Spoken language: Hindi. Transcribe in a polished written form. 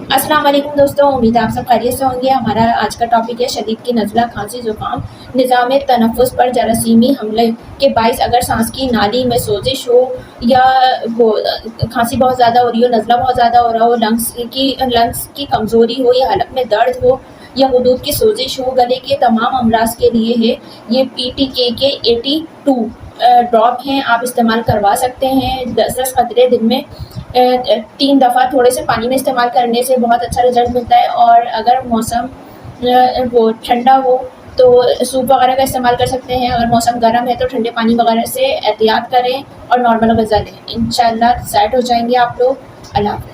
अस्सलाम वालेकुम दोस्तों, उम्मीद है आप सब खैरियत से होंगे। हमारा आज का टॉपिक है शदीद की नज़ला, खांसी, ज़ुकाम, निज़ाम तनफ़ुस पर जरासीमी हमले के बाइस अगर सांस की नाली में सोजिश हो या वो खांसी बहुत ज़्यादा हो रही हो, नज़ला बहुत ज़्यादा हो रहा हो, लंग्स की कमज़ोरी हो या हलक में दर्द हो या हदूद की सोजिश हो, गले के तमाम अमराज के लिए है ये PTK के 82 ड्रॉप हैं। आप इस्तेमाल करवा सकते हैं 10-10 कतरे दिन में 3 दफ़ा थोड़े से पानी में इस्तेमाल करने से बहुत अच्छा रिज़ल्ट मिलता है। और अगर मौसम वो ठंडा हो तो सूप वगैरह का इस्तेमाल कर सकते हैं। अगर मौसम गर्म है तो ठंडे पानी वगैरह से एहतियात करें और नॉर्मल ग़िज़ा लें। इंशाअल्लाह सेट हो जाएंगे आप लोग। अल्लाह हाफ़िज़।